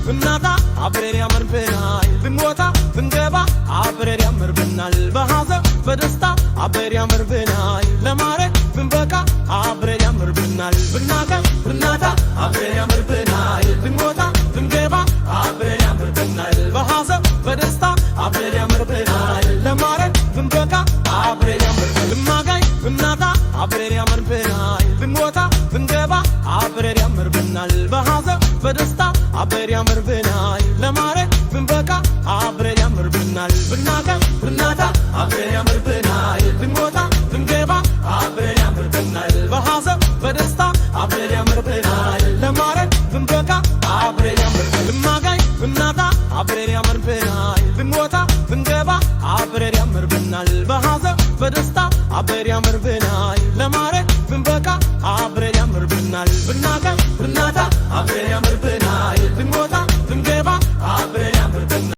ብናጣ አብረን ያምርብናል ብንሞታ ብንገባ አብረን ያምርብናል በሐዘን በደስታ አብረን ያምርብናል ለማረግ ብንበቃ አብረን ያምርብናል ብናጣ አብረን ያምርብናል ብንሞታ ብንገባ አብረን ያምርብናል በሐዘን በደስታ አብረን ያምርብናል ለማረግ ብንበቃ አብረን ያምርብናል ብናጋይ ብናጣ አብረን ያምርብናል ብንሞታ ብንገባ አብረን ያምርብናል በሐዘን በደስታ አብረን ያምርብናል ለማረግ ብንበቃ አብረን ያምርብናል ብናጣ አብረን ያምርብናል ብንሞታ ብንገባ አብረን ያምርብናል በሐዘን በደስታ አብረን ያምርብናል ለማረግ ብንበቃ አብረን ያምርብናል ብናጋይ ብናጣ አብረን ያምርብናል ብንሞታ ብንገባ አብረን ያምርብናል በሐዘን በደስታ አብረን ያምርብናል ለማረግ ብንበቃ አብረን ያምርብናል ብናጣ አብረን ያምርብናል